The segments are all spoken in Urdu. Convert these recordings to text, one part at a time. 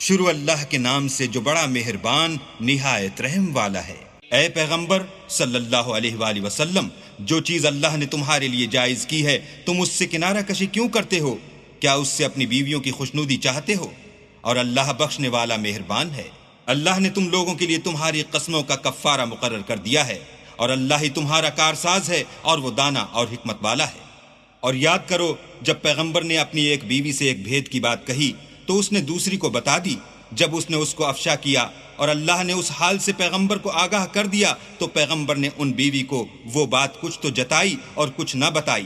شروع اللہ کے نام سے جو بڑا مہربان نہایت رحم والا ہے۔ اے پیغمبر صلی اللہ علیہ وآلہ وسلم، جو چیز اللہ نے تمہارے لیے جائز کی ہے تم اس سے کنارہ کشی کیوں کرتے ہو؟ کیا اس سے اپنی بیویوں کی خوشنودی چاہتے ہو؟ اور اللہ بخشنے والا مہربان ہے۔ اللہ نے تم لوگوں کے لیے تمہاری قسموں کا کفارہ مقرر کر دیا ہے، اور اللہ ہی تمہارا کارساز ہے، اور وہ دانا اور حکمت والا ہے۔ اور یاد کرو جب پیغمبر نے اپنی ایک بیوی سے ایک بھید کی بات کہی تو اس نے دوسری کو بتا دی۔ جب اس نے اس کو افشا کیا اور اللہ نے اس حال سے پیغمبر کو آگاہ کر دیا تو پیغمبر نے ان بیوی کو وہ بات کچھ تو جتائی اور کچھ نہ بتائی۔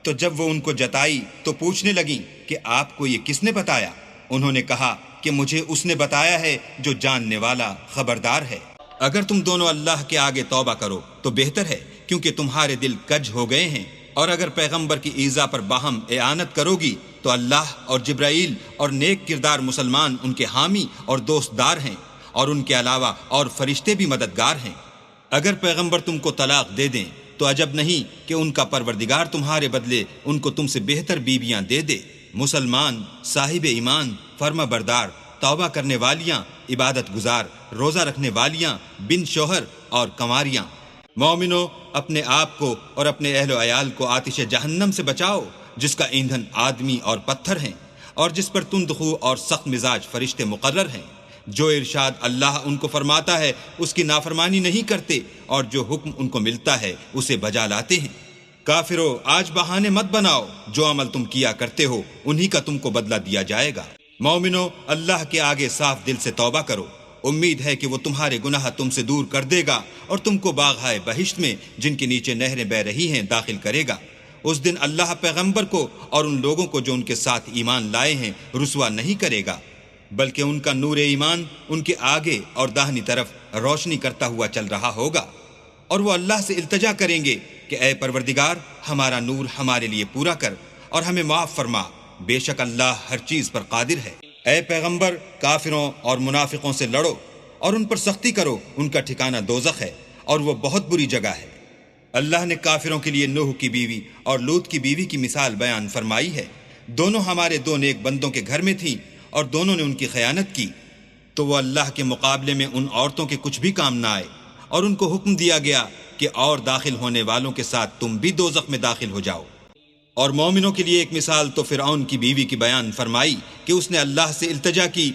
تو جب وہ ان کو جتائی تو پوچھنے لگیں کہ آپ کو یہ کس نے بتایا؟ انہوں نے کہا کہ مجھے اس نے بتایا ہے جو جاننے والا خبردار ہے۔ اگر تم دونوں اللہ کے آگے توبہ کرو تو بہتر ہے، کیونکہ تمہارے دل کج ہو گئے ہیں۔ اور اگر پیغمبر کی ایذا پر باہم اعانت کرو گی تو اللہ اور جبرائیل اور نیک کردار مسلمان ان کے حامی اور دوست دار ہیں، اور ان کے علاوہ اور فرشتے بھی مددگار ہیں۔ اگر پیغمبر تم کو طلاق دے دیں تو عجب نہیں کہ ان کا پروردگار تمہارے بدلے ان کو تم سے بہتر بیویاں دے دے، مسلمان، صاحب ایمان، فرما بردار، توبہ کرنے والیاں، عبادت گزار، روزہ رکھنے والیاں، بن شوہر اور کنواریاں۔ مومنو، اپنے آپ کو اور اپنے اہل و عیال کو آتش جہنم سے بچاؤ، جس کا ایندھن آدمی اور پتھر ہیں، اور جس پر تندخو اور سخت مزاج فرشتے مقرر ہیں۔ جو ارشاد اللہ ان کو فرماتا ہے اس کی نافرمانی نہیں کرتے، اور جو حکم ان کو ملتا ہے اسے بجا لاتے ہیں۔ کافرو، آج بہانے مت بناؤ، جو عمل تم کیا کرتے ہو انہی کا تم کو بدلہ دیا جائے گا۔ مومنو، اللہ کے آگے صاف دل سے توبہ کرو، امید ہے کہ وہ تمہارے گناہ تم سے دور کر دے گا اور تم کو باغہائے بہشت میں جن کے نیچے نہریں بہ رہی ہیں داخل کرے گا۔ اس دن اللہ پیغمبر کو اور ان لوگوں کو جو ان کے ساتھ ایمان لائے ہیں رسوا نہیں کرے گا، بلکہ ان کا نور ایمان ان کے آگے اور داہنی طرف روشنی کرتا ہوا چل رہا ہوگا، اور وہ اللہ سے التجا کریں گے کہ اے پروردگار، ہمارا نور ہمارے لیے پورا کر اور ہمیں معاف فرما، بے شک اللہ ہر چیز پر قادر ہے۔ اے پیغمبر، کافروں اور منافقوں سے لڑو اور ان پر سختی کرو، ان کا ٹھکانہ دوزخ ہے اور وہ بہت بری جگہ ہے۔ اللہ نے کافروں کے لیے نوح کی بیوی اور لوط کی بیوی کی مثال بیان فرمائی ہے۔ دونوں ہمارے دو نیک بندوں کے گھر میں تھیں اور دونوں نے ان کی خیانت کی، تو وہ اللہ کے مقابلے میں ان عورتوں کے کچھ بھی کام نہ آئے، اور ان کو حکم دیا گیا کہ اور داخل ہونے والوں کے ساتھ تم بھی دوزخ میں داخل ہو جاؤ۔ اور مومنوں کے لیے ایک مثال تو فرعون کی بیوی کی بیان فرمائی کہ اس نے اللہ سے التجا کی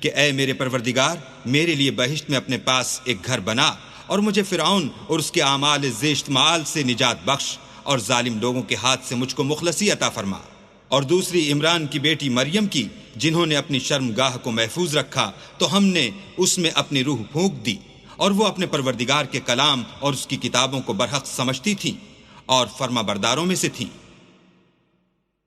کہ اے میرے پروردگار، میرے لیے بہشت میں اپنے پاس ایک گھر بنا اور مجھے فرعون اور اس کے اعمال زشت مآل سے نجات بخش، اور ظالم لوگوں کے ہاتھ سے مجھ کو مخلصی عطا فرما۔ اور دوسری عمران کی بیٹی مریم کی، جنہوں نے اپنی شرم گاہ کو محفوظ رکھا تو ہم نے اس میں اپنی روح پھونک دی، اور وہ اپنے پروردگار کے کلام اور اس کی کتابوں کو برحق سمجھتی تھیں اور فرما برداروں میں سے تھیں۔